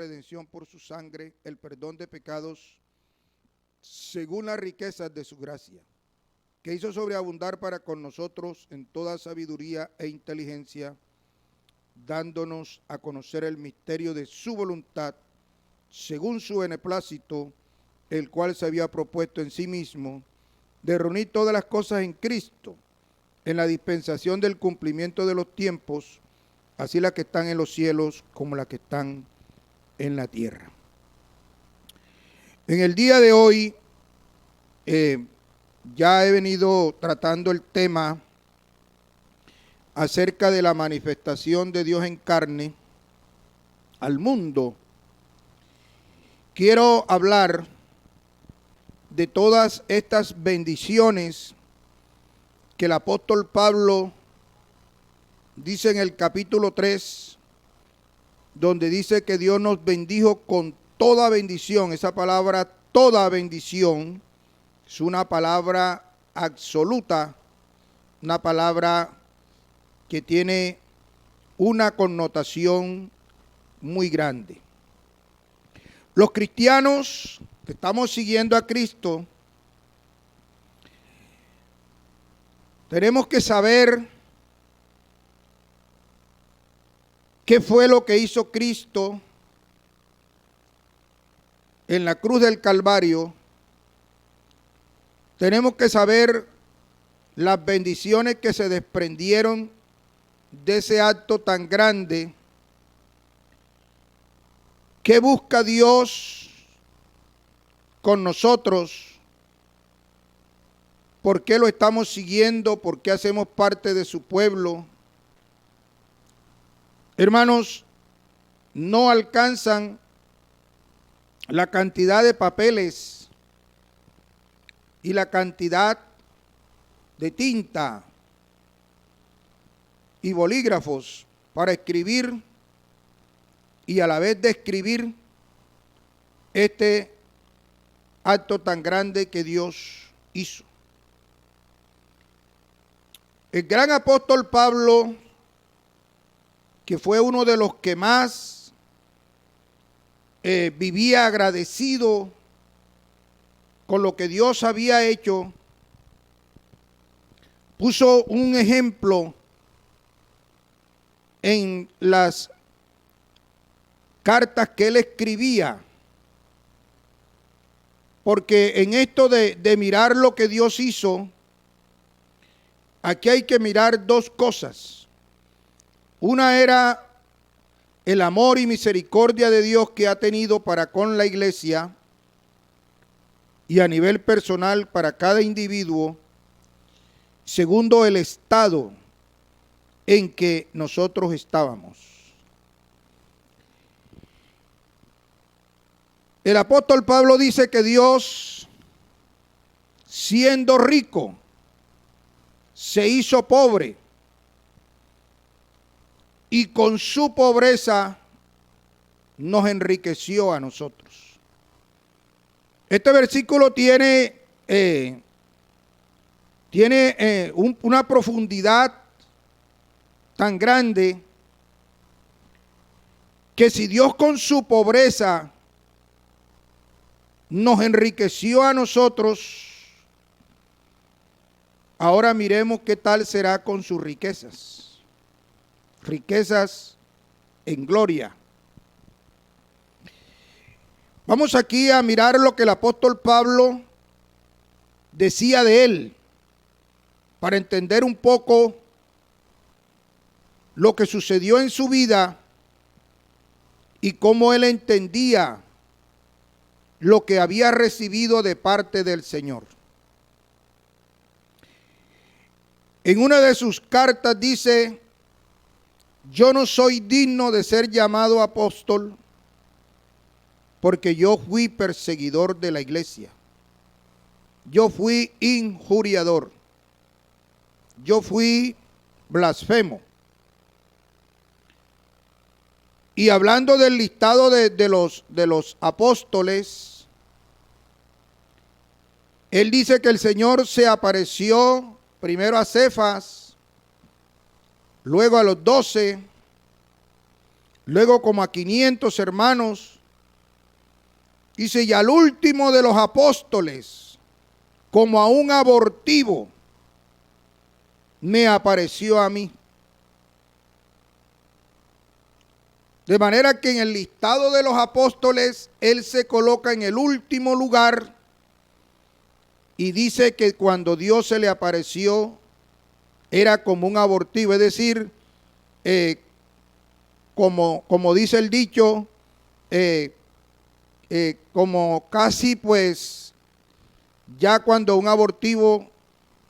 redención por su sangre, el perdón de pecados, según las riquezas de su gracia, que hizo sobreabundar para con nosotros en toda sabiduría e inteligencia, dándonos a conocer el misterio de su voluntad, según su beneplácito, el cual se había propuesto en sí mismo, de reunir todas las cosas en Cristo, en la dispensación del cumplimiento de los tiempos, así las que están en los cielos como las que están en la tierra. En el día de hoy ya he venido tratando el tema acerca de la manifestación de Dios en carne al mundo. Quiero hablar de todas estas bendiciones que el apóstol Pablo dice en el capítulo 3, donde dice que Dios nos bendijo con toda bendición. Esa palabra toda bendición es una palabra absoluta, una palabra que tiene una connotación muy grande. Los cristianos que estamos siguiendo a Cristo, tenemos que saber qué fue lo que hizo Cristo en la cruz del Calvario. Tenemos que saber las bendiciones que se desprendieron de ese acto tan grande. ¿Qué busca Dios con nosotros? ¿Por qué lo estamos siguiendo? ¿Por qué hacemos parte de su pueblo? Hermanos, no alcanzan la cantidad de papeles y la cantidad de tinta y bolígrafos para escribir y a la vez describir este acto tan grande que Dios hizo. El gran apóstol Pablo, que fue uno de los que más vivía agradecido con lo que Dios había hecho, puso un ejemplo en las cartas que él escribía, porque en esto de mirar lo que Dios hizo, aquí hay que mirar dos cosas. Una era el amor y misericordia de Dios que ha tenido para con la iglesia y a nivel personal para cada individuo. Segundo, el estado en que nosotros estábamos. El apóstol Pablo dice que Dios, siendo rico, se hizo pobre y con su pobreza nos enriqueció a nosotros. Este versículo tiene una profundidad tan grande que si Dios con su pobreza nos enriqueció a nosotros, ahora miremos qué tal será con sus riquezas. Riquezas en gloria. Vamos aquí a mirar lo que el apóstol Pablo decía de él, para entender un poco lo que sucedió en su vida y cómo él entendía lo que había recibido de parte del Señor. En una de sus cartas dice: yo no soy digno de ser llamado apóstol, porque yo fui perseguidor de la iglesia. Yo fui injuriador. Yo fui blasfemo. Y hablando del listado de los apóstoles, él dice que el Señor se apareció primero a Cefas, luego a los 12, luego como a 500 hermanos. Dice, y al último de los apóstoles, como a un abortivo, me apareció a mí. De manera que en el listado de los apóstoles, él se coloca en el último lugar y dice que cuando Dios se le apareció, era como un abortivo, es decir, como dice el dicho, como casi pues, ya cuando un abortivo,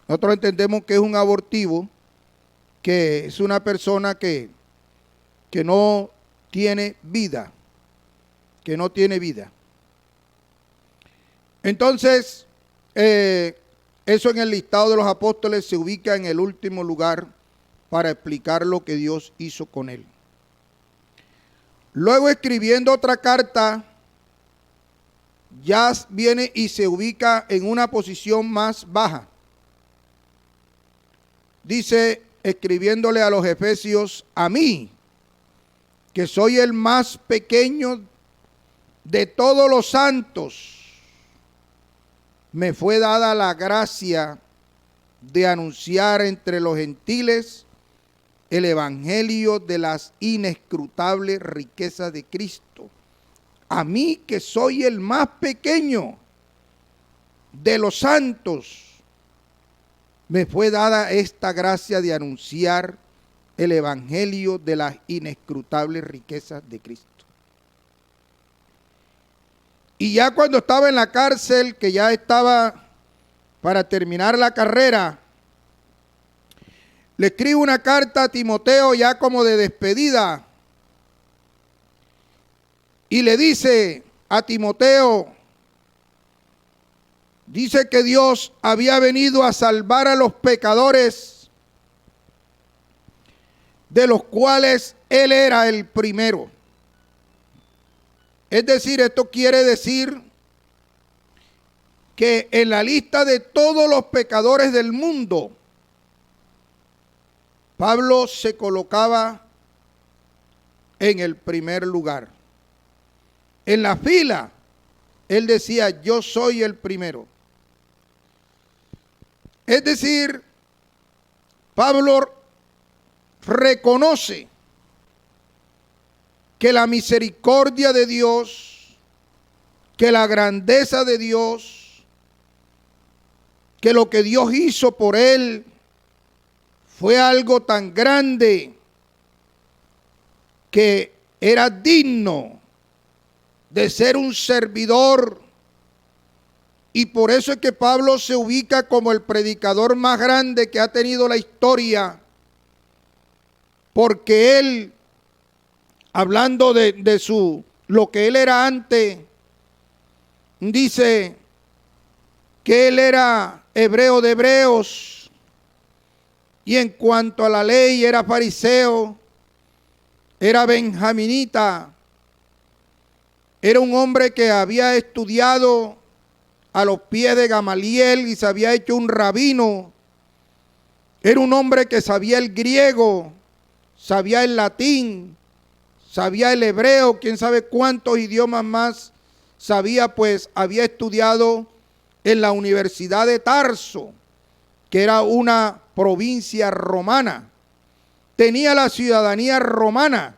nosotros entendemos que es un abortivo, que es una persona que no tiene vida, que no tiene vida. Entonces, eso en el listado de los apóstoles se ubica en el último lugar para explicar lo que Dios hizo con él. Luego, escribiendo otra carta, ya viene y se ubica en una posición más baja. Dice, escribiéndole a los efesios, a mí, que soy el más pequeño de todos los santos, me fue dada la gracia de anunciar entre los gentiles el evangelio de las inescrutables riquezas de Cristo. A mí, que soy el más pequeño de los santos, me fue dada esta gracia de anunciar el evangelio de las inescrutables riquezas de Cristo. Y ya cuando estaba en la cárcel, que ya estaba para terminar la carrera, le escribe una carta a Timoteo ya como de despedida. Y le dice a Timoteo, dice que Dios había venido a salvar a los pecadores, de los cuales él era el primero. Es decir, esto quiere decir que en la lista de todos los pecadores del mundo, Pablo se colocaba en el primer lugar. En la fila, él decía, yo soy el primero. Es decir, Pablo reconoce que la misericordia de Dios, que la grandeza de Dios, que lo que Dios hizo por él fue algo tan grande que era digno de ser un servidor. Y por eso es que Pablo se ubica como el predicador más grande que ha tenido la historia, porque él, hablando de lo que él era antes, dice que él era hebreo de hebreos, y en cuanto a la ley era fariseo, era benjaminita, era un hombre que había estudiado a los pies de Gamaliel y se había hecho un rabino. Era un hombre que sabía el griego, sabía el latín, sabía el hebreo, quién sabe cuántos idiomas más sabía, pues había estudiado en la Universidad de Tarso, que era una provincia romana. Tenía la ciudadanía romana.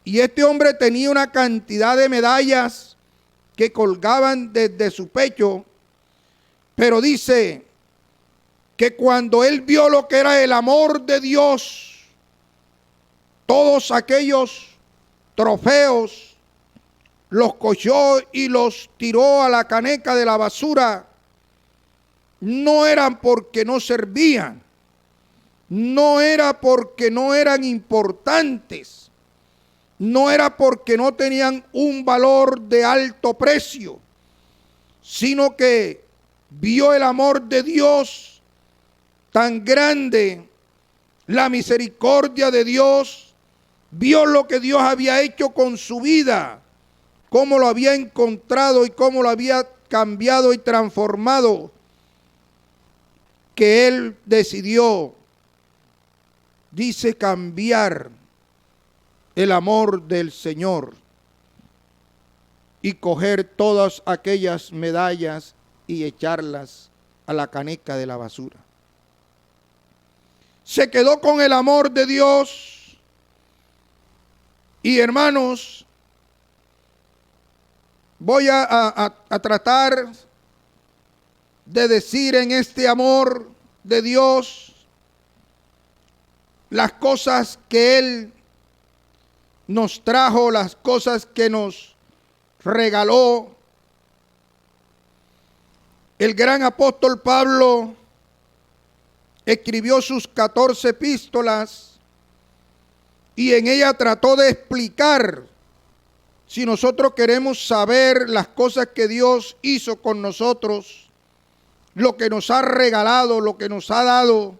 Y este hombre tenía una cantidad de medallas que colgaban desde su pecho, pero dice que cuando él vio lo que era el amor de Dios, todos aquellos trofeos los cogió y los tiró a la caneca de la basura. No eran porque no servían, no era porque no eran importantes, no era porque no tenían un valor de alto precio, sino que vio el amor de Dios tan grande, la misericordia de Dios, vio lo que Dios había hecho con su vida, cómo lo había encontrado y cómo lo había cambiado y transformado, que él decidió, dice, cambiar el amor del Señor y coger todas aquellas medallas y echarlas a la caneca de la basura. Se quedó con el amor de Dios. Y hermanos, voy a tratar de decir en este amor de Dios las cosas que Él nos trajo, las cosas que nos regaló. El gran apóstol Pablo escribió sus 14 epístolas y en ella trató de explicar, si nosotros queremos saber las cosas que Dios hizo con nosotros, lo que nos ha regalado, lo que nos ha dado,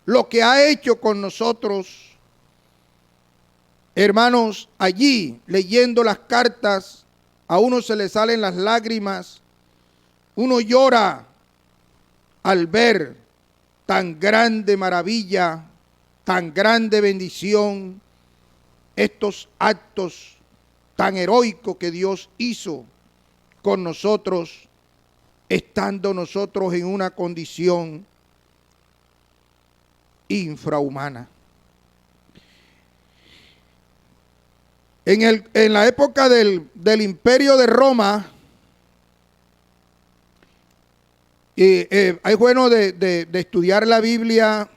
lo que ha hecho con nosotros. Hermanos, allí leyendo las cartas, a uno se le salen las lágrimas, uno llora al ver tan grande maravilla, tan grande bendición, estos actos tan heroicos que Dios hizo con nosotros, estando nosotros en una condición infrahumana. En la época del Imperio de Roma, es bueno de estudiar la Biblia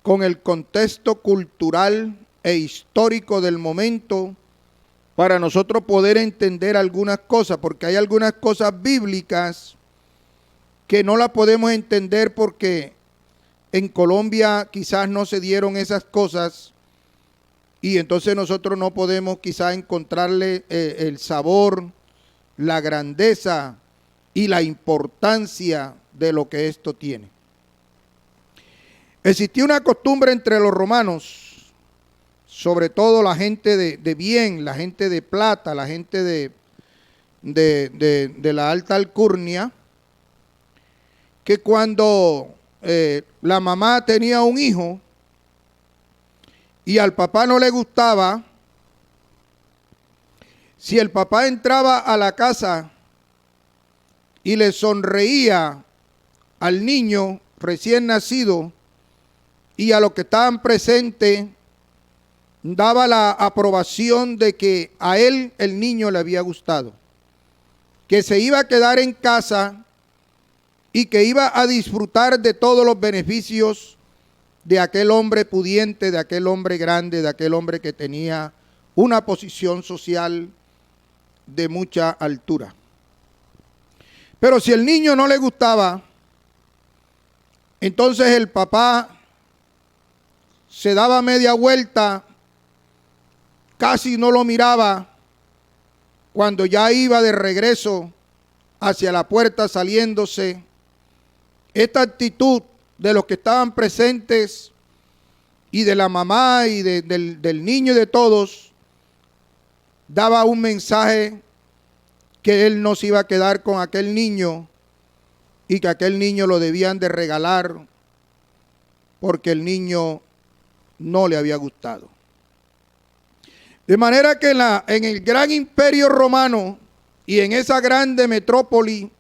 con el contexto cultural e histórico del momento para nosotros poder entender algunas cosas, porque hay algunas cosas bíblicas que no las podemos entender porque en Colombia quizás no se dieron esas cosas y entonces nosotros no podemos quizás encontrarle el sabor, la grandeza y la importancia de lo que esto tiene. Existía una costumbre entre los romanos, sobre todo la gente de bien, la gente de plata, la gente de la alta alcurnia, que cuando la mamá tenía un hijo y al papá no le gustaba, si el papá entraba a la casa y le sonreía al niño recién nacido y a los que estaban presentes, daba la aprobación de que a él el niño le había gustado, que se iba a quedar en casa y que iba a disfrutar de todos los beneficios de aquel hombre pudiente, de aquel hombre grande, de aquel hombre que tenía una posición social de mucha altura. Pero si el niño no le gustaba, entonces el papá se daba media vuelta, casi no lo miraba, cuando ya iba de regreso hacia la puerta saliéndose. Esta actitud de los que estaban presentes y de la mamá y del niño y de todos, daba un mensaje que él no se iba a quedar con aquel niño y que aquel niño lo debían de regalar porque el niño no le había gustado. De manera que en el gran imperio romano y en esa grande metrópoli,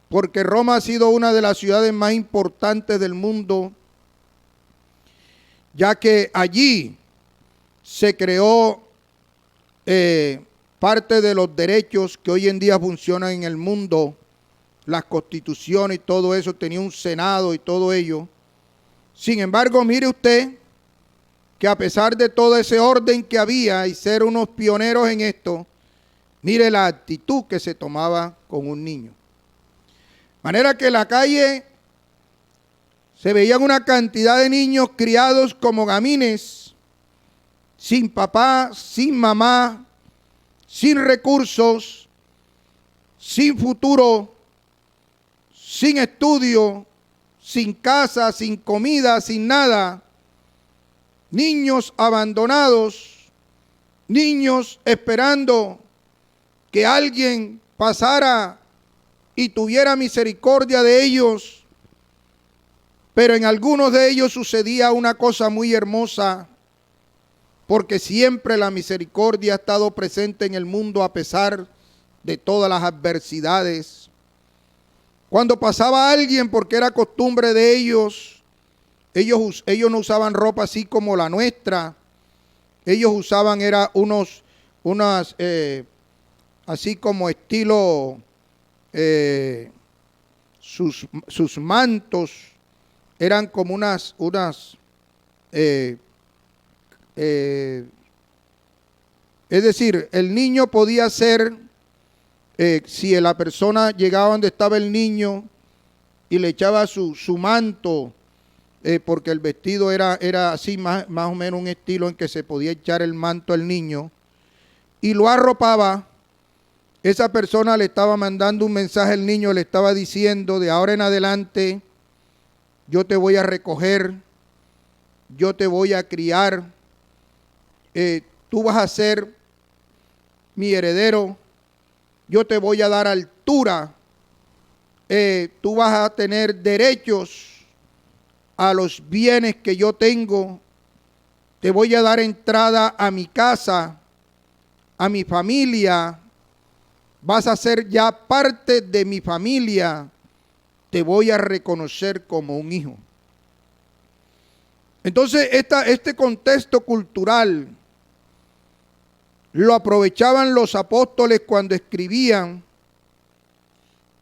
porque Roma ha sido una de las ciudades más importantes del mundo, ya que allí se creó parte de los derechos que hoy en día funcionan en el mundo, las constituciones y todo eso, tenía un senado y todo ello. Sin embargo, mire usted que a pesar de todo ese orden que había y ser unos pioneros en esto, mire la actitud que se tomaba con un niño. De manera que en la calle se veían una cantidad de niños criados como gamines, sin papá, sin mamá, sin recursos, sin futuro, sin estudio, sin casa, sin comida, sin nada. Niños abandonados, niños esperando que alguien pasara y tuviera misericordia de ellos. Pero en algunos de ellos sucedía una cosa muy hermosa, porque siempre la misericordia ha estado presente en el mundo a pesar de todas las adversidades. Cuando pasaba alguien, porque era costumbre de ellos no usaban ropa así como la nuestra. Ellos usaban así como estilo, sus mantos eran como es decir, el niño podía ser, si la persona llegaba donde estaba el niño y le echaba su manto, porque el vestido era así, más o menos un estilo en que se podía echar el manto al niño, y lo arropaba, esa persona le estaba mandando un mensaje al niño, le estaba diciendo: de ahora en adelante yo te voy a recoger, yo te voy a criar, tú vas a ser mi heredero, yo te voy a dar altura, tú vas a tener derechos a los bienes que yo tengo, te voy a dar entrada a mi casa, a mi familia, vas a ser ya parte de mi familia, te voy a reconocer como un hijo. Entonces este contexto cultural lo aprovechaban los apóstoles cuando escribían,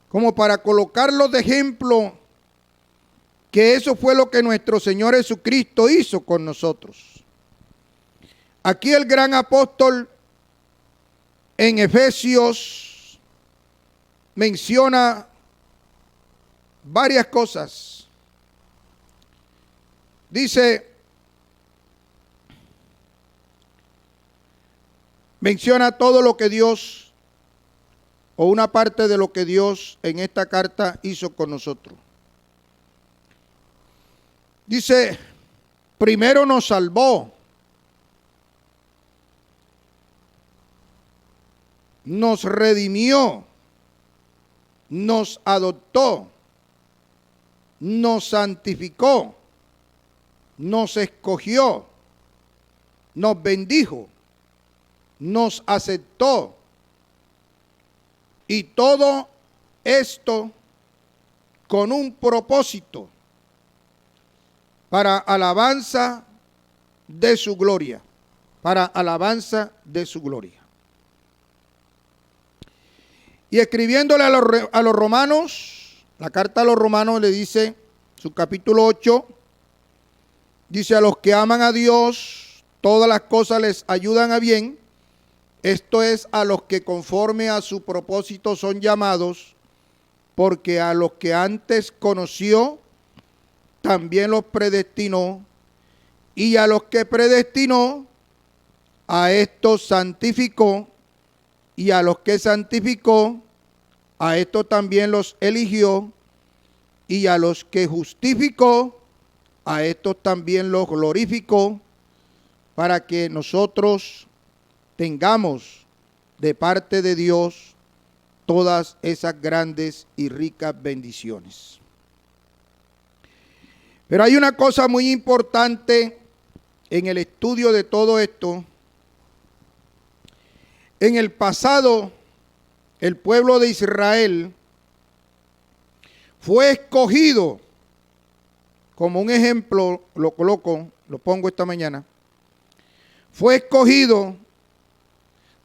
como para colocarlos de ejemplo, que eso fue lo que nuestro Señor Jesucristo hizo con nosotros. Aquí el gran apóstol en Efesios menciona varias cosas. Dice, menciona todo lo que Dios, o una parte de lo que Dios en esta carta hizo con nosotros. Dice, primero nos salvó, nos redimió, nos adoptó, nos santificó, nos escogió, nos bendijo, nos aceptó, y todo esto con un propósito, para alabanza de su gloria, para alabanza de su gloria. Y escribiéndole a los romanos, la carta a los romanos le dice, su capítulo 8, dice: a los que aman a Dios, todas las cosas les ayudan a bien, esto es, a los que conforme a su propósito son llamados, porque a los que antes conoció, también los predestinó, y a los que predestinó, a estos santificó, y a los que santificó, a estos también los eligió, y a los que justificó, a estos también los glorificó, para que nosotros tengamos de parte de Dios todas esas grandes y ricas bendiciones. Pero hay una cosa muy importante en el estudio de todo esto. En el pasado, el pueblo de Israel fue escogido, como un ejemplo, lo pongo esta mañana, fue escogido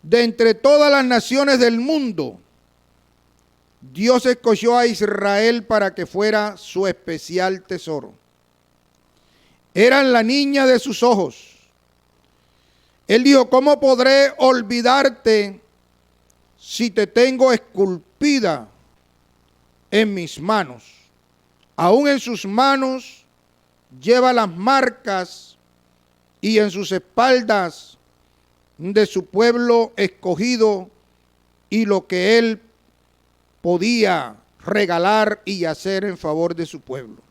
de entre todas las naciones del mundo. Dios escogió a Israel para que fuera su especial tesoro. Eran la niña de sus ojos. Él dijo: ¿cómo podré olvidarte si te tengo esculpida en mis manos? Aún en sus manos lleva las marcas, y en sus espaldas de su pueblo escogido, y lo que él podía regalar y hacer en favor de su pueblo.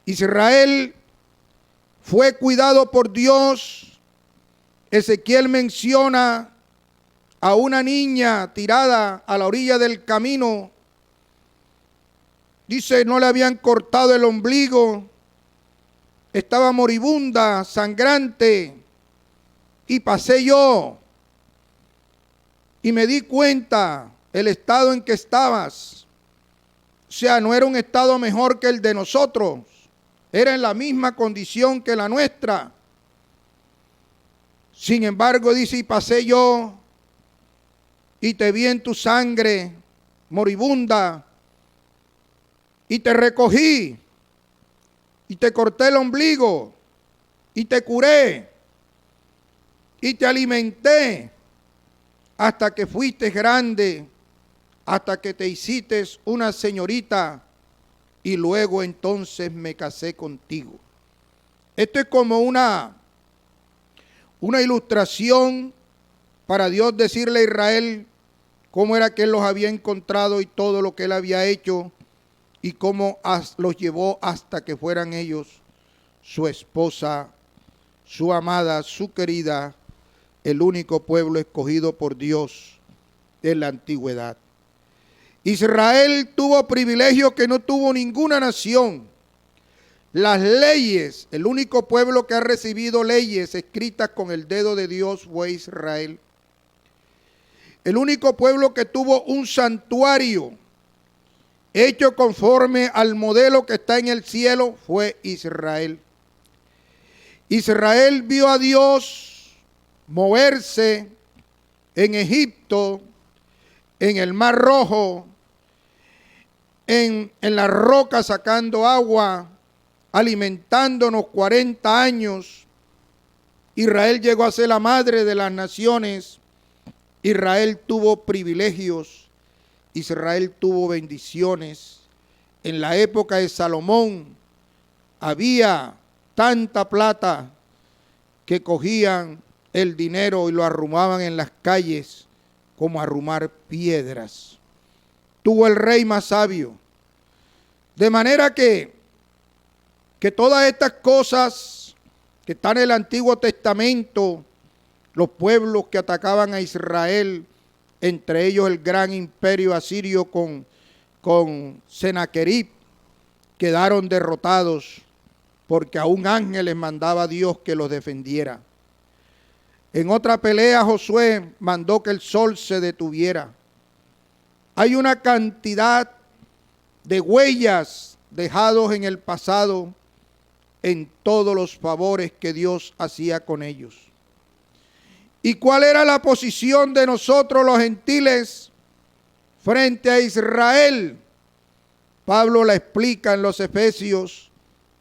Israel fue cuidado por Dios. Ezequiel menciona a una niña tirada a la orilla del camino. Dice, no le habían cortado el ombligo, estaba moribunda, sangrante, y pasé yo y me di cuenta el estado en que estabas. O sea, no era un estado mejor que el de nosotros, era en la misma condición que la nuestra. Sin embargo, dice, y pasé yo y te vi en tu sangre moribunda y te recogí y te corté el ombligo y te curé y te alimenté hasta que fuiste grande, hasta que te hiciste una señorita y luego entonces me casé contigo. Esto es como una ilustración para Dios decirle a Israel cómo era que él los había encontrado y todo lo que él había hecho y cómo los llevó hasta que fueran ellos su esposa, su amada, su querida, el único pueblo escogido por Dios en la antigüedad. Israel tuvo privilegios que no tuvo ninguna nación. Las leyes, el único pueblo que ha recibido leyes escritas con el dedo de Dios fue Israel. El único pueblo que tuvo un santuario hecho conforme al modelo que está en el cielo fue Israel. Israel vio a Dios moverse en Egipto, en el Mar Rojo, en la roca sacando agua, alimentándonos 40 años. Israel llegó a ser la madre de las naciones. Israel tuvo privilegios. Israel tuvo bendiciones. En la época de Salomón había tanta plata que cogían el dinero y lo arrumaban en las calles como arrumar piedras. Tuvo el rey más sabio. De manera que todas estas cosas que están en el Antiguo Testamento, los pueblos que atacaban a Israel, entre ellos el gran imperio asirio con Senaquerib, quedaron derrotados porque a un ángel les mandaba Dios que los defendiera. En otra pelea Josué mandó que el sol se detuviera. Hay una cantidad de huellas dejados en el pasado en todos los favores que Dios hacía con ellos. ¿Y cuál era la posición de nosotros los gentiles frente a Israel? Pablo la explica en los Efesios,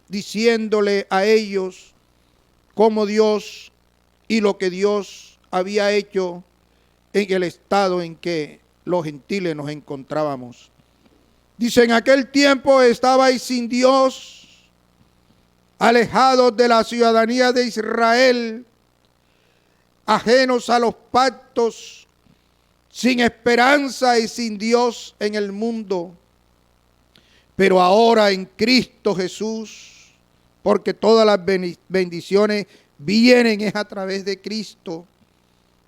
diciéndole a ellos cómo Dios y lo que Dios había hecho en el estado en que los gentiles nos encontrábamos. Dice, en aquel tiempo estabais sin Dios, alejados de la ciudadanía de Israel, ajenos a los pactos, sin esperanza y sin Dios en el mundo. Pero ahora en Cristo Jesús, porque todas las bendiciones vienen es a través de Cristo,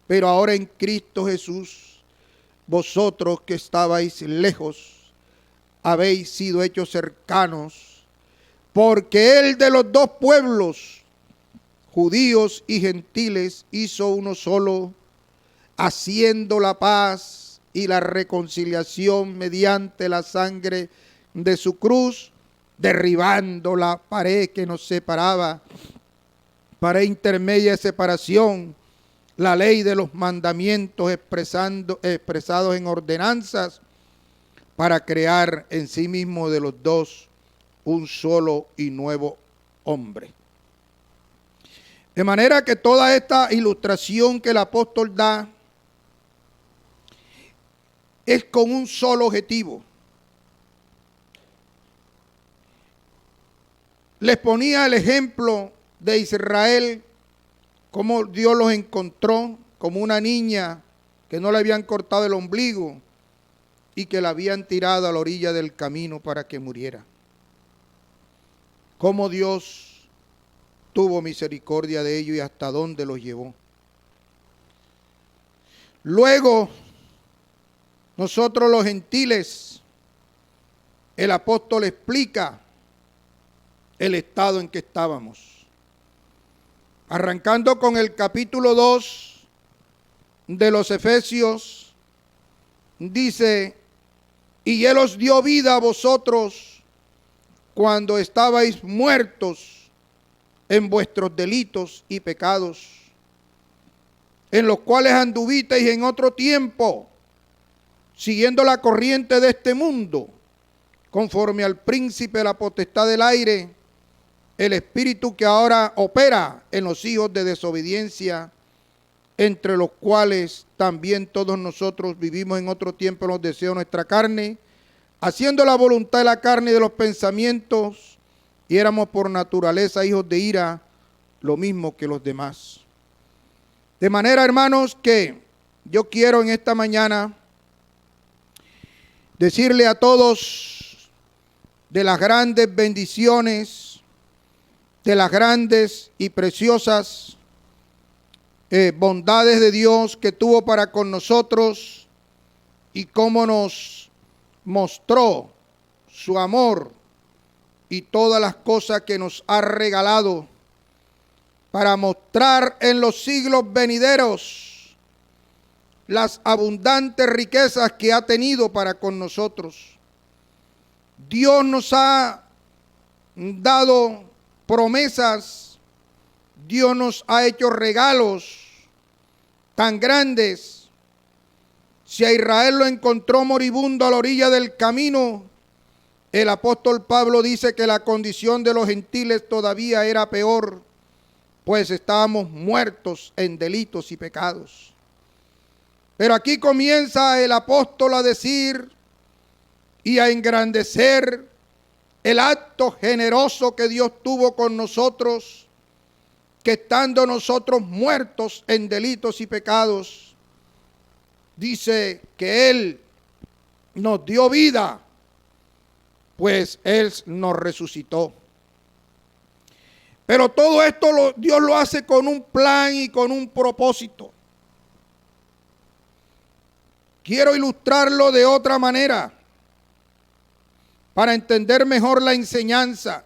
pero ahora en Cristo Jesús, vosotros que estabais lejos, habéis sido hechos cercanos, porque Él de los dos pueblos, judíos y gentiles, hizo uno solo, haciendo la paz y la reconciliación mediante la sangre de su cruz, derribando la pared que nos separaba, pared intermedia de separación, la ley de los mandamientos expresados en ordenanzas, para crear en sí mismo de los dos un solo y nuevo hombre. De manera que toda esta ilustración que el apóstol da es con un solo objetivo. Les ponía el ejemplo de Israel, cómo Dios los encontró como una niña que no le habían cortado el ombligo y que la habían tirado a la orilla del camino para que muriera. Cómo Dios tuvo misericordia de ellos y hasta dónde los llevó. Luego, nosotros los gentiles, el apóstol explica el estado en que estábamos. arrancando con el capítulo 2 de los Efesios, dice: y Él os dio vida a vosotros cuando estabais muertos en vuestros delitos y pecados, en los cuales anduvisteis en otro tiempo, siguiendo la corriente de este mundo, conforme al príncipe de la potestad del aire, el espíritu que ahora opera en los hijos de desobediencia, entre los cuales también todos nosotros vivimos en otro tiempo en los deseos de nuestra carne, haciendo la voluntad de la carne y de los pensamientos, y éramos por naturaleza hijos de ira, lo mismo que los demás. De manera, hermanos, que yo quiero en esta mañana decirle a todos de las grandes bendiciones, de las grandes y preciosas bondades de Dios que tuvo para con nosotros y cómo nos mostró su amor y todas las cosas que nos ha regalado para mostrar en los siglos venideros las abundantes riquezas que ha tenido para con nosotros. Dios nos ha dado promesas, Dios nos ha hecho regalos tan grandes. Si a Israel lo encontró moribundo a la orilla del camino, el apóstol Pablo dice que la condición de los gentiles todavía era peor, pues estábamos muertos en delitos y pecados. Pero aquí comienza el apóstol a decir y a engrandecer el acto generoso que Dios tuvo con nosotros, que estando nosotros muertos en delitos y pecados, dice que Él nos dio vida, pues Él nos resucitó. Pero todo esto Dios lo hace con un plan y con un propósito. Quiero ilustrarlo de otra manera para entender mejor la enseñanza.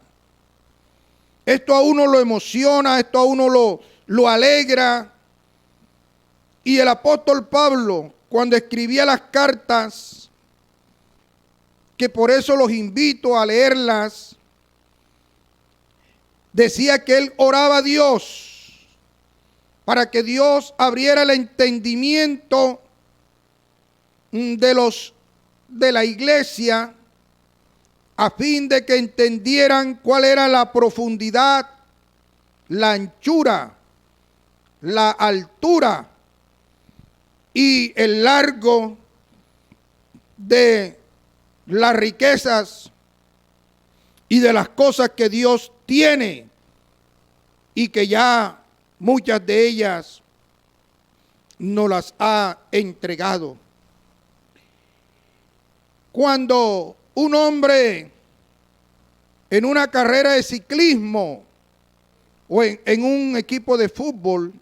Esto a uno lo emociona, esto a uno lo alegra. Y el apóstol Pablo, cuando escribía las cartas, que por eso los invito a leerlas, decía que él oraba a Dios para que Dios abriera el entendimiento de la iglesia, a fin de que entendieran cuál era la profundidad, la anchura, la altura y el largo de las riquezas y de las cosas que Dios tiene, y que ya muchas de ellas nos las ha entregado. Cuando un hombre en una carrera de ciclismo o en un equipo de fútbol,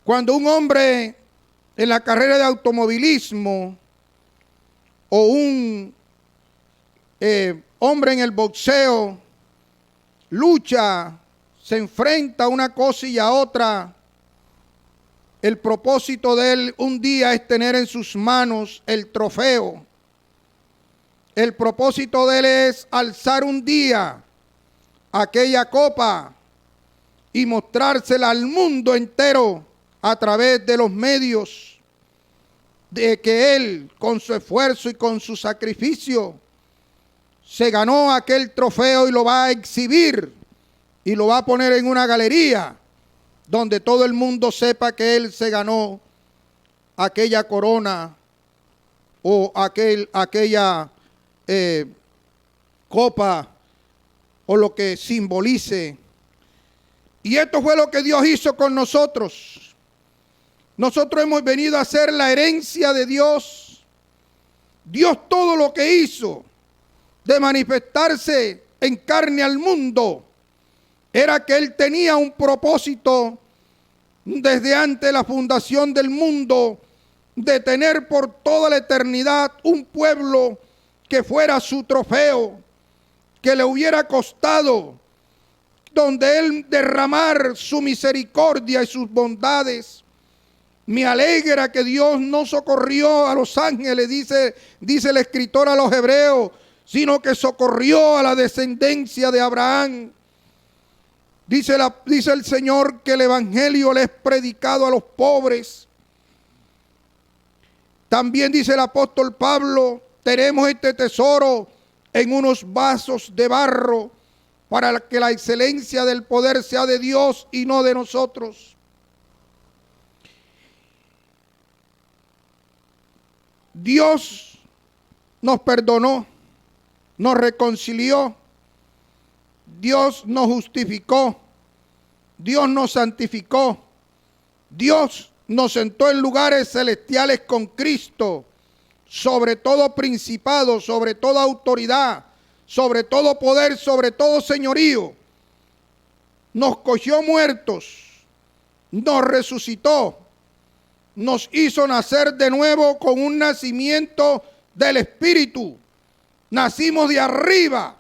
cuando un hombre en la carrera de automovilismo o un hombre en el boxeo lucha, se enfrenta a una cosa y a otra, el propósito de él un día es tener en sus manos el trofeo. El propósito de él es alzar un día aquella copa y mostrársela al mundo entero a través de los medios, de que él con su esfuerzo y con su sacrificio se ganó aquel trofeo y lo va a exhibir y lo va a poner en una galería donde todo el mundo sepa que él se ganó aquella corona o aquella copa o lo que simbolice. Y esto fue lo que Dios hizo con nosotros. Nosotros hemos venido a ser la herencia de Dios. Dios todo lo que hizo de manifestarse en carne al mundo era que Él tenía un propósito desde antes de la fundación del mundo, de tener por toda la eternidad un pueblo que fuera su trofeo, que le hubiera costado donde Él derramar su misericordia y sus bondades. Me alegra que Dios no socorrió a los ángeles, dice el escritor a los hebreos, sino que socorrió a la descendencia de Abraham. Dice el Señor que el evangelio le es predicado a los pobres. También dice el apóstol Pablo, tenemos este tesoro en unos vasos de barro para que la excelencia del poder sea de Dios y no de nosotros. Dios nos perdonó, nos reconcilió, Dios nos justificó, Dios nos santificó, Dios nos sentó en lugares celestiales con Cristo, sobre todo principado, sobre toda autoridad, sobre todo poder, sobre todo señorío. Nos cogió muertos, nos resucitó, nos hizo nacer de nuevo con un nacimiento del Espíritu. Nacimos de arriba.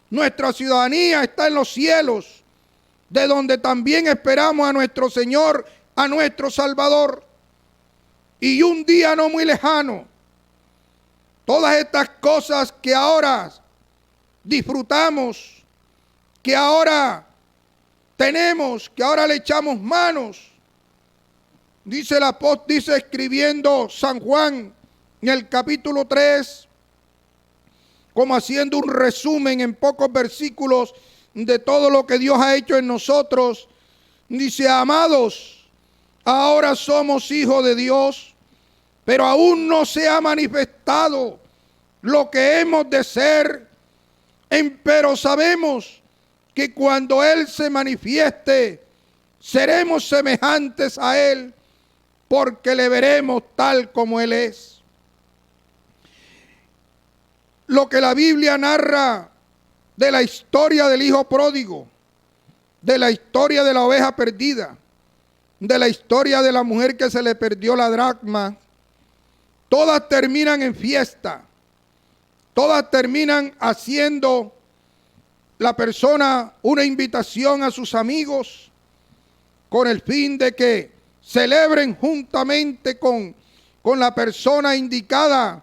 Nuestra ciudadanía está en los cielos, de donde también esperamos a nuestro Señor, a nuestro Salvador. Y un día no muy lejano, todas estas cosas que ahora disfrutamos, que ahora tenemos, que ahora le echamos manos, dice escribiendo San Juan en el capítulo 3, como haciendo un resumen en pocos versículos de todo lo que Dios ha hecho en nosotros. Dice, amados, ahora somos hijos de Dios, pero aún no se ha manifestado lo que hemos de ser, pero sabemos que cuando Él se manifieste, seremos semejantes a Él, porque le veremos tal como Él es. Lo que la Biblia narra de la historia del hijo pródigo, de la historia de la oveja perdida, de la historia de la mujer que se le perdió la dracma, todas terminan en fiesta, todas terminan haciendo la persona una invitación a sus amigos con el fin de que celebren juntamente con la persona indicada,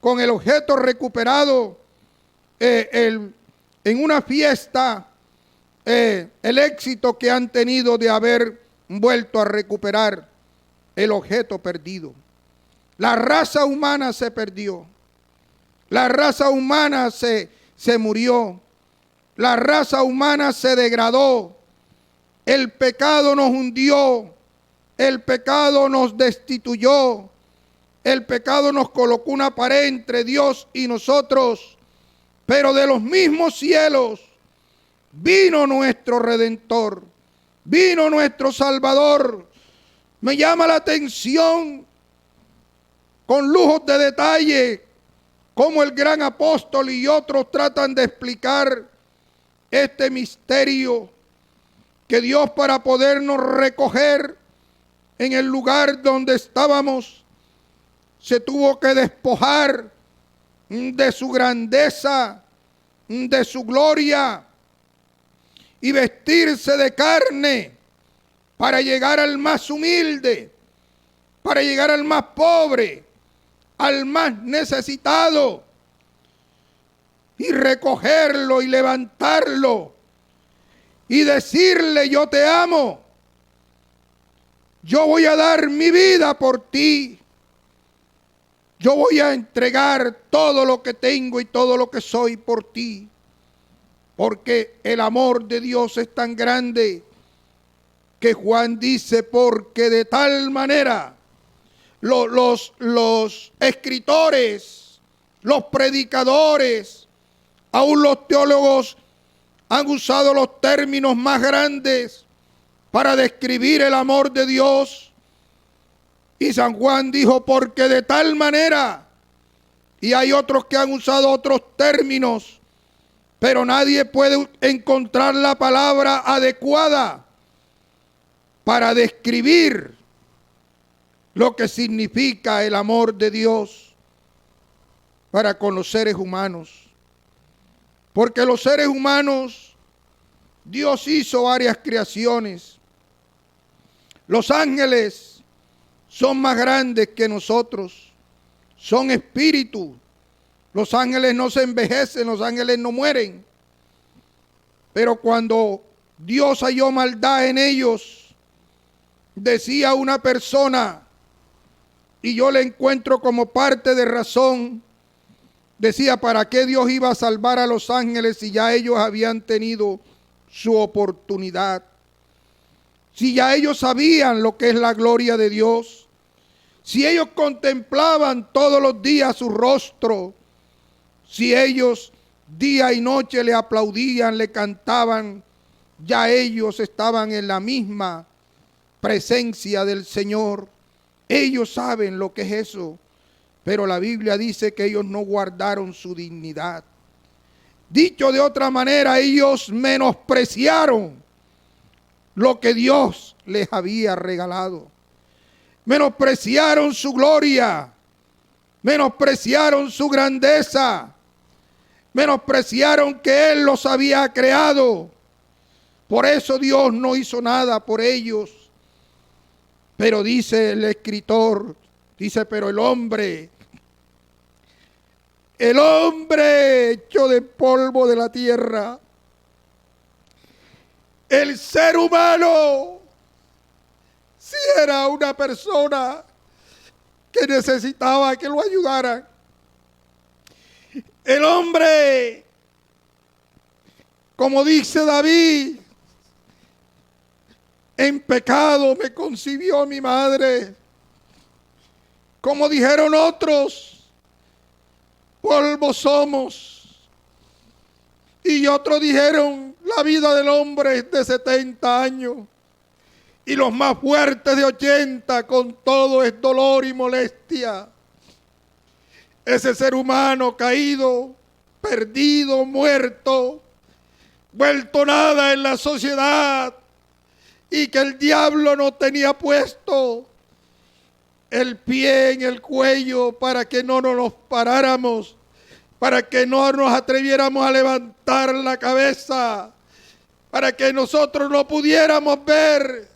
con el objeto recuperado, en una fiesta, el éxito que han tenido de haber vuelto a recuperar el objeto perdido. La raza humana se perdió, la raza humana se murió, la raza humana se degradó, el pecado nos hundió, el pecado nos destituyó, el pecado nos colocó una pared entre Dios y nosotros, pero de los mismos cielos vino nuestro Redentor, vino nuestro Salvador. Me llama la atención con lujos de detalle cómo el gran apóstol y otros tratan de explicar este misterio, que Dios, para podernos recoger en el lugar donde estábamos, se tuvo que despojar de su grandeza, de su gloria, y vestirse de carne para llegar al más humilde, para llegar al más pobre, al más necesitado, y recogerlo y levantarlo y decirle: yo te amo, yo voy a dar mi vida por ti, yo voy a entregar todo lo que tengo y todo lo que soy por ti, porque el amor de Dios es tan grande que Juan dice: porque de tal manera los escritores, los predicadores, aún los teólogos han usado los términos más grandes para describir el amor de Dios. Y San Juan dijo: porque de tal manera. Y hay otros que han usado otros términos, pero nadie puede encontrar la palabra adecuada para describir lo que significa el amor de Dios para con los seres humanos. Porque los seres humanos Dios hizo varias creaciones. Los ángeles son más grandes que nosotros. Son espíritus. Los ángeles no se envejecen, los ángeles no mueren. Pero cuando Dios halló maldad en ellos, decía una persona, y yo le encuentro como parte de razón, decía, ¿para qué Dios iba a salvar a los ángeles si ya ellos habían tenido su oportunidad? Si ya ellos sabían lo que es la gloria de Dios, si ellos contemplaban todos los días su rostro, si ellos día y noche le aplaudían, le cantaban, ya ellos estaban en la misma presencia del Señor. Ellos saben lo que es eso, pero la Biblia dice que ellos no guardaron su dignidad. Dicho de otra manera, ellos menospreciaron lo que Dios les había regalado. Menospreciaron su gloria, menospreciaron su grandeza, menospreciaron que Él los había creado. Por eso Dios no hizo nada por ellos. Pero dice el escritor, dice, pero el hombre hecho de polvo de la tierra, el ser humano, si era una persona que necesitaba que lo ayudaran, el hombre, como dice David, en pecado me concibió mi madre. Como dijeron otros, polvo somos. Y otros dijeron, la vida del hombre es de 70 años. Y los más fuertes de 80, con todo es dolor y molestia. Ese ser humano caído, perdido, muerto, vuelto nada en la sociedad, y que el diablo no tenía puesto el pie en el cuello para que no nos paráramos, para que no nos atreviéramos a levantar la cabeza, para que nosotros no pudiéramos ver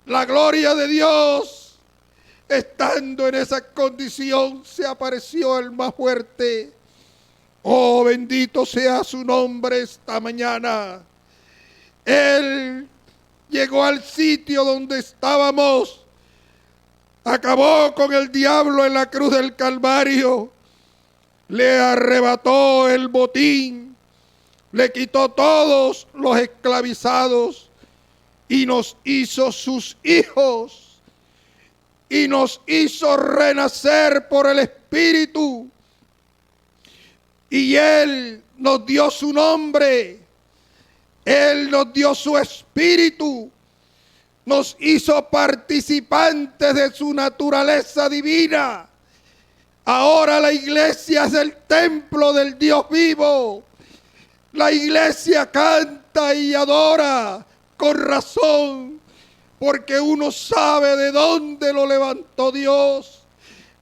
la gloria de Dios. Estando en esa condición, se apareció el más fuerte. Oh, bendito sea su nombre esta mañana. Él llegó al sitio donde estábamos, acabó con el diablo en la cruz del Calvario, le arrebató el botín, le quitó todos los esclavizados y nos hizo sus hijos y nos hizo renacer por el Espíritu. Y Él nos dio su nombre. Él nos dio su espíritu, nos hizo participantes de su naturaleza divina. Ahora la iglesia es el templo del Dios vivo. La iglesia canta y adora con razón, porque uno sabe de dónde lo levantó Dios.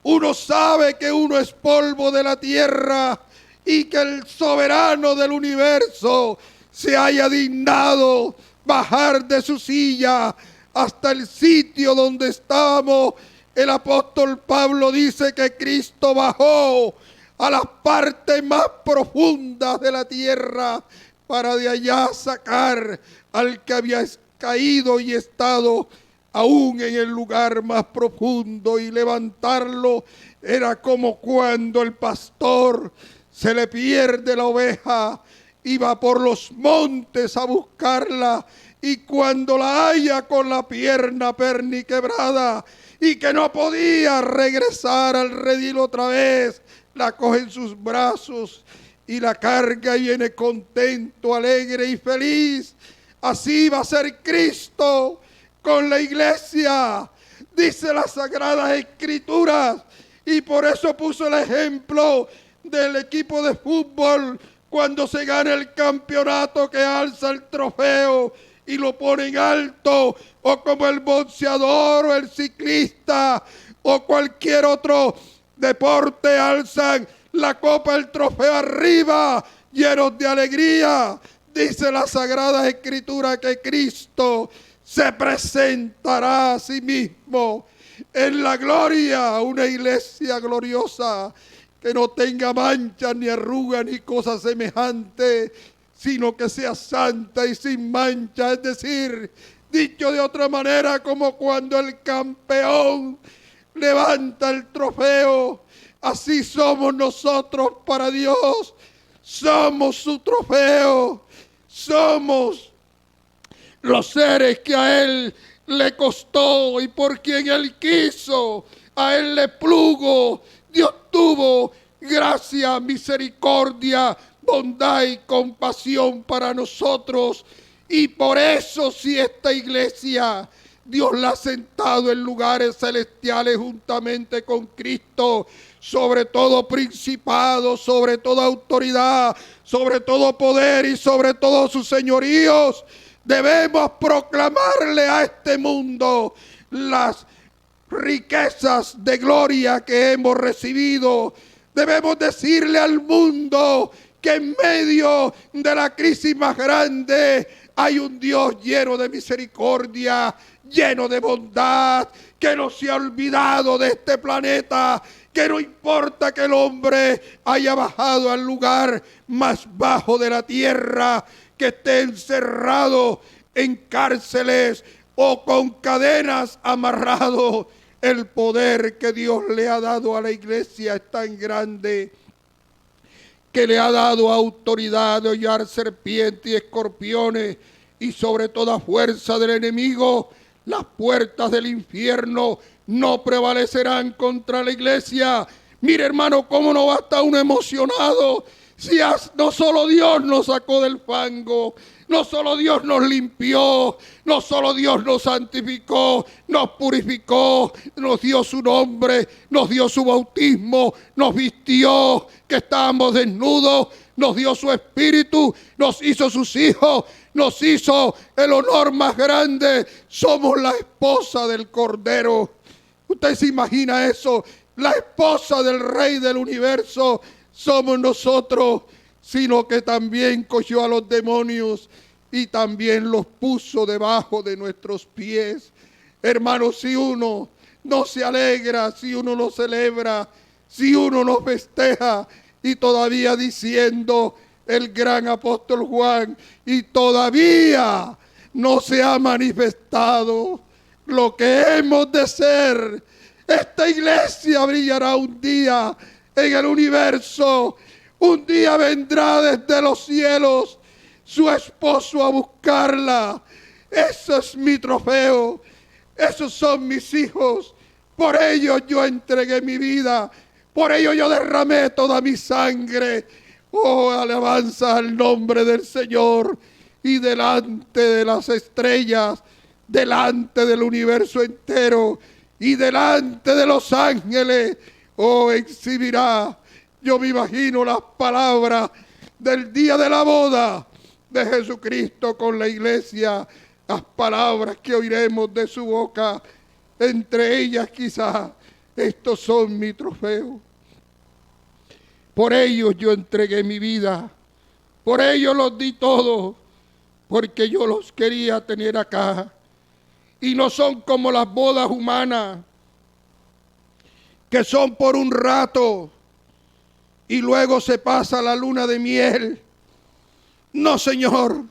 Uno sabe que uno es polvo de la tierra y que el soberano del universo se haya dignado bajar de su silla hasta el sitio donde estábamos. El apóstol Pablo dice que Cristo bajó a las partes más profundas de la tierra para de allá sacar al que había caído y estado aún en el lugar más profundo, y levantarlo era como cuando el pastor se le pierde la oveja, iba por los montes a buscarla, y cuando la halla con la pierna perniquebrada y que no podía regresar al redil otra vez, la coge en sus brazos y la carga y viene contento, alegre y feliz. Así va a ser Cristo con la iglesia, dice las Sagradas Escrituras, y por eso puso el ejemplo del equipo de fútbol cuando se gana el campeonato, que alza el trofeo y lo pone en alto, o como el boxeador o el ciclista o cualquier otro deporte alzan la copa, el trofeo arriba, llenos de alegría, Dice la Sagrada Escritura que Cristo se presentará a sí mismo en la gloria, una iglesia gloriosa que no tenga mancha ni arruga ni cosa semejante, sino que sea santa y sin mancha. Es decir, dicho de otra manera, como cuando el campeón levanta el trofeo, así somos nosotros para Dios. Somos su trofeo, somos los seres que a Él le costó y por quien Él quiso, a Él le plugo. Dios tuvo gracia, misericordia, bondad y compasión para nosotros. Y por eso, si esta iglesia Dios la ha sentado en lugares celestiales juntamente con Cristo, sobre todo principado, sobre toda autoridad, sobre todo poder y sobre todos sus señoríos, debemos proclamarle a este mundo las riquezas de gloria que hemos recibido. Debemos decirle al mundo que en medio de la crisis más grande hay un Dios lleno de misericordia, lleno de bondad, que no se ha olvidado de este planeta, que no importa que el hombre haya bajado al lugar más bajo de la tierra, que esté encerrado en cárceles o con cadenas amarrado. El poder que Dios le ha dado a la iglesia es tan grande que le ha dado autoridad de hollar serpientes y escorpiones y sobre toda fuerza del enemigo. Las puertas del infierno no prevalecerán contra la iglesia. Mire, hermano, cómo no va a estar uno emocionado si no solo Dios nos sacó del fango, no solo Dios nos limpió, no solo Dios nos santificó, nos purificó, nos dio su nombre, nos dio su bautismo, nos vistió, que estábamos desnudos, nos dio su espíritu, nos hizo sus hijos, nos hizo el honor más grande. Somos la esposa del Cordero. ¿Usted se imagina eso? La esposa del Rey del universo somos nosotros, sino que también cogió a los demonios y también los puso debajo de nuestros pies. Hermanos, si uno no se alegra, si uno no celebra, si uno no festeja, y todavía diciendo el gran apóstol Juan, y todavía no se ha manifestado lo que hemos de ser. Esta iglesia brillará un día en el universo. Un día vendrá desde los cielos su esposo a buscarla. Eso es mi trofeo. Esos son mis hijos. Por ellos yo entregué mi vida. Por ello yo derramé toda mi sangre. Oh, alabanza al nombre del Señor. Y delante de las estrellas, delante del universo entero y delante de los ángeles, oh, exhibirá. Yo me imagino las palabras del día de la boda de Jesucristo con la iglesia, las palabras que oiremos de su boca, entre ellas quizás, estos son mi trofeo. Por ellos yo entregué mi vida, por ellos los di todo, porque yo los quería tener acá. Y no son como las bodas humanas, que son por un rato y luego se pasa la luna de miel. No, Señor,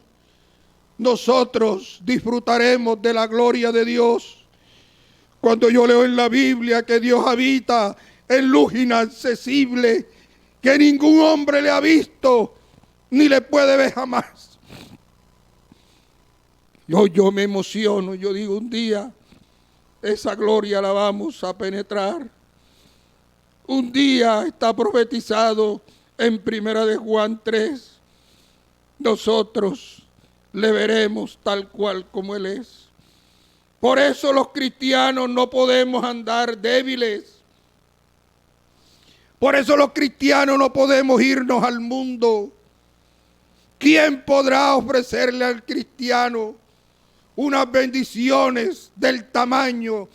nosotros disfrutaremos de la gloria de Dios. Cuando yo leo en la Biblia que Dios habita en luz inaccesible, que ningún hombre le ha visto ni le puede ver jamás, yo me emociono. Yo digo, un día esa gloria la vamos a penetrar. Un día está profetizado en 1 de Juan 3. Nosotros le veremos tal cual como Él es. Por eso los cristianos no podemos andar débiles. Por eso los cristianos no podemos irnos al mundo. ¿Quién podrá ofrecerle al cristiano unas bendiciones del tamaño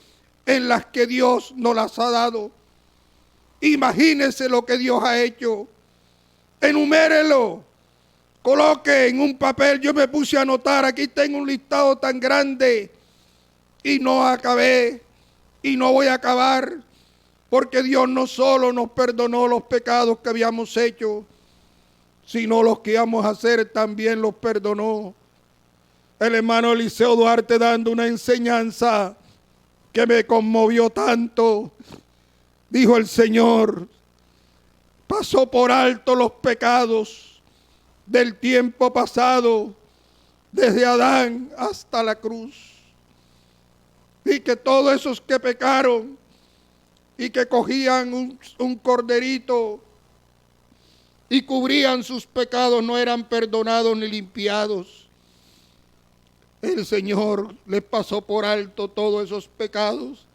en las que Dios nos las ha dado? Imagínese lo que Dios ha hecho. Enumérelo. coloque en un papel. Yo me puse a anotar, aquí tengo un listado tan grande y no acabé y no voy a acabar, porque Dios no solo nos perdonó los pecados que habíamos hecho, sino los que íbamos a hacer también los perdonó. El hermano Eliseo Duarte dando una enseñanza que me conmovió tanto. Dijo el Señor, pasó por alto los pecados del tiempo pasado, desde Adán hasta la cruz. Y que todos esos que pecaron y que cogían un corderito y cubrían sus pecados no eran perdonados ni limpiados. El Señor les pasó por alto todos esos pecados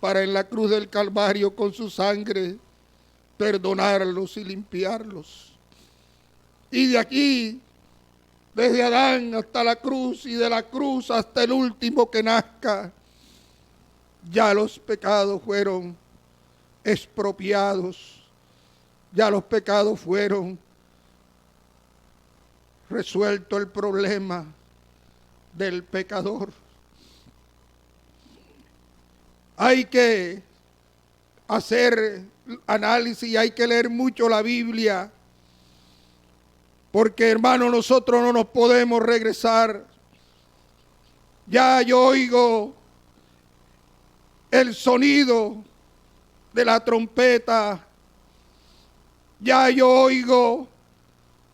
para en la cruz del Calvario con su sangre perdonarlos y limpiarlos. Y de aquí, desde Adán hasta la cruz y de la cruz hasta el último que nazca, ya los pecados fueron expropiados, ya los pecados fueron resuelto el problema del pecador. Hay que hacer análisis y hay que leer mucho la Biblia, porque hermano, nosotros no nos podemos regresar. Ya yo oigo el sonido de la trompeta, ya yo oigo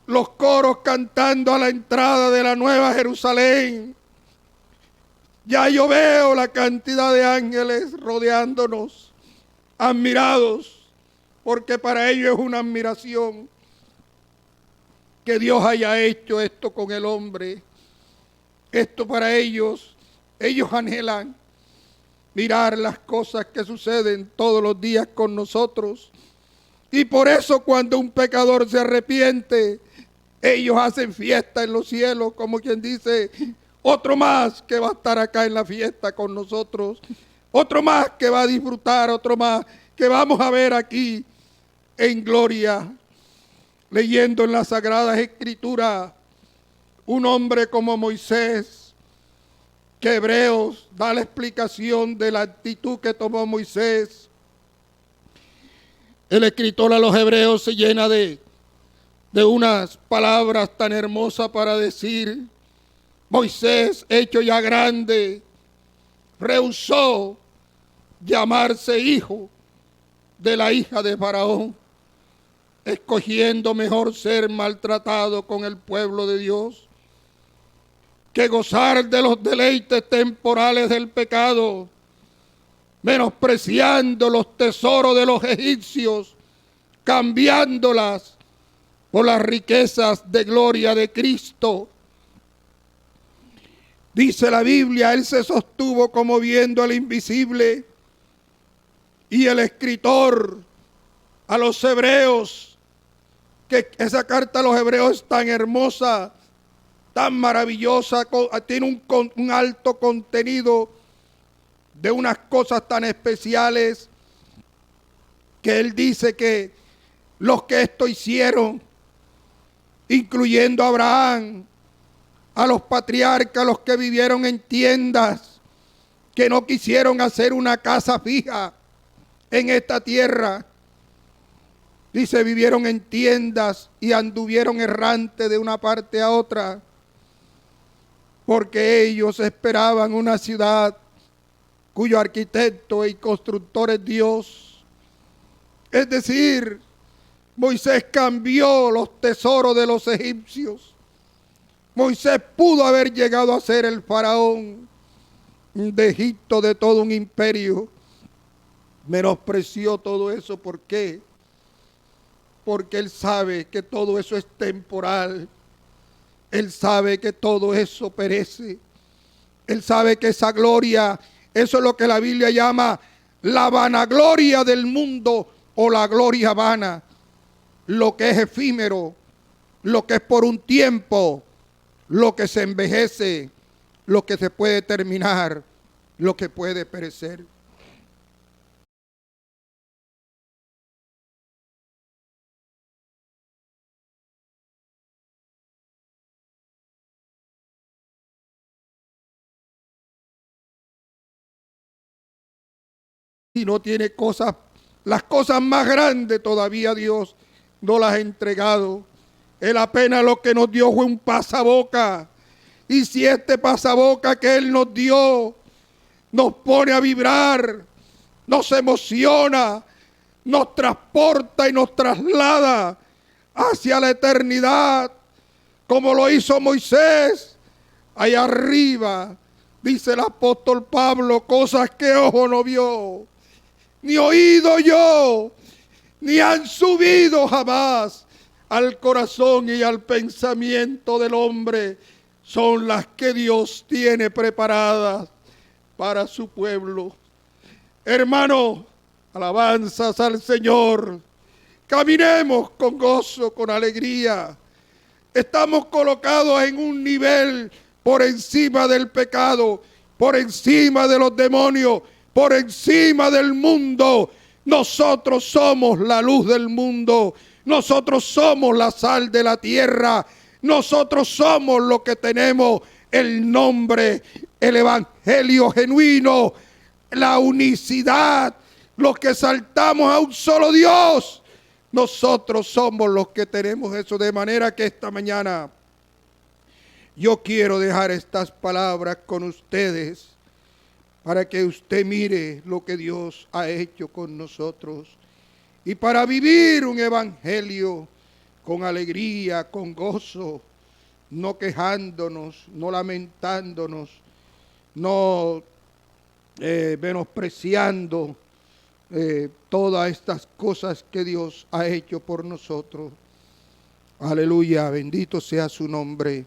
los coros cantando a la entrada de la Nueva Jerusalén. Ya yo veo la cantidad de ángeles rodeándonos, admirados, porque para ellos es una admiración que Dios haya hecho esto con el hombre. Esto para ellos anhelan mirar las cosas que suceden todos los días con nosotros. Y por eso cuando un pecador se arrepiente, ellos hacen fiesta en los cielos, como quien dice, otro más que va a estar acá en la fiesta con nosotros, otro más que va a disfrutar, otro más que vamos a ver aquí en gloria. Leyendo en las Sagradas Escrituras, un hombre como Moisés, que Hebreos da la explicación de la actitud que tomó Moisés. El escritor a los Hebreos se llena de unas palabras tan hermosas para decir: Moisés, hecho ya grande, rehusó llamarse hijo de la hija de Faraón, escogiendo mejor ser maltratado con el pueblo de Dios que gozar de los deleites temporales del pecado, menospreciando los tesoros de los egipcios, cambiándolas por las riquezas de gloria de Cristo. Dice la Biblia, él se sostuvo como viendo al invisible. Y el escritor a los Hebreos, que esa carta a los Hebreos es tan hermosa, tan maravillosa, tiene un alto contenido de unas cosas tan especiales, que él dice que los que esto hicieron, incluyendo a Abraham, a los patriarcas, los que vivieron en tiendas, que no quisieron hacer una casa fija en esta tierra. Dice, vivieron en tiendas y anduvieron errantes de una parte a otra, porque ellos esperaban una ciudad cuyo arquitecto y constructor es Dios. Es decir, Moisés cambió los tesoros de los egipcios. Moisés pudo haber llegado a ser el faraón de Egipto, de todo un imperio. Menospreció todo eso. ¿Por qué? Porque él sabe que todo eso es temporal. Él sabe que todo eso perece. Él sabe que esa gloria, eso es lo que la Biblia llama la vanagloria del mundo o la gloria vana. Lo que es efímero, lo que es por un tiempo, lo que se envejece, lo que se puede terminar, lo que puede perecer. y no tiene cosas, las cosas más grandes todavía Dios no las ha entregado. Él apenas lo que nos dio fue un pasaboca. Y si este pasaboca que Él nos dio nos pone a vibrar, nos emociona, nos transporta y nos traslada hacia la eternidad, como lo hizo Moisés, allá arriba, dice el apóstol Pablo, cosas que ojo no vio, ni oído yo, ni han subido jamás al corazón y al pensamiento del hombre, son las que Dios tiene preparadas para su pueblo. Hermano, alabanzas al Señor. Caminemos con gozo, con alegría. Estamos colocados en un nivel por encima del pecado, por encima de los demonios, por encima del mundo. Nosotros somos la luz del mundo. Nosotros somos la sal de la tierra. Nosotros somos los que tenemos el nombre, el evangelio genuino, la unicidad, los que saltamos a un solo Dios. Nosotros somos los que tenemos eso, de manera que esta mañana yo quiero dejar estas palabras con ustedes para que usted mire lo que Dios ha hecho con nosotros y para vivir un evangelio con alegría, con gozo, no quejándonos, no lamentándonos, no menospreciando todas estas cosas que Dios ha hecho por nosotros. Aleluya, bendito sea su nombre.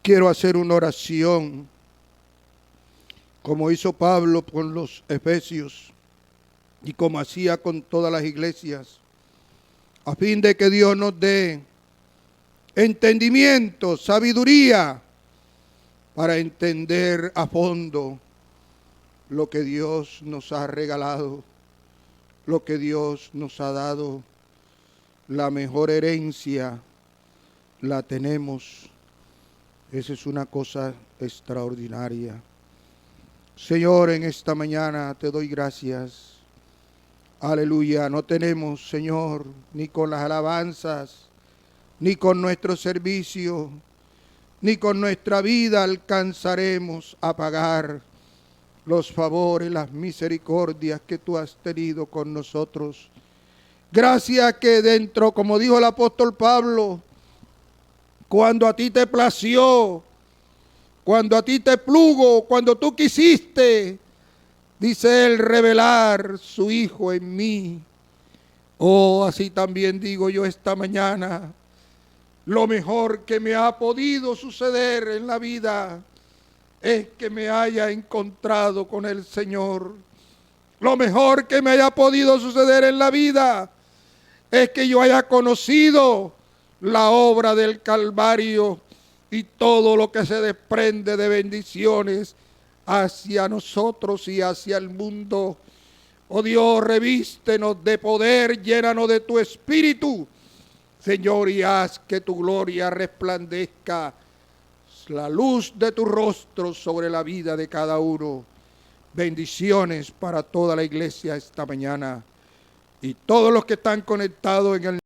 Quiero hacer una oración, como hizo Pablo con los Efesios y como hacía con todas las iglesias, a fin de que Dios nos dé entendimiento, sabiduría, para entender a fondo lo que Dios nos ha regalado, lo que Dios nos ha dado. La mejor herencia la tenemos. Esa es una cosa extraordinaria. Señor, en esta mañana te doy gracias. Aleluya. No tenemos, Señor, ni con las alabanzas, ni con nuestro servicio, ni con nuestra vida alcanzaremos a pagar los favores, las misericordias que tú has tenido con nosotros. Gracias que dentro, como dijo el apóstol Pablo, cuando a ti te plació, cuando a ti te plugo, cuando tú quisiste, dice él, revelar su Hijo en mí. Oh, así también digo yo esta mañana, lo mejor que me ha podido suceder en la vida es que me haya encontrado con el Señor. Lo mejor que me haya podido suceder en la vida es que yo haya conocido la obra del Calvario y todo lo que se desprende de bendiciones hacia nosotros y hacia el mundo. Oh Dios, revístenos de poder, llénanos de tu espíritu, Señor, y haz que tu gloria resplandezca, la luz de tu rostro sobre la vida de cada uno. Bendiciones para toda la iglesia esta mañana y todos los que están conectados en el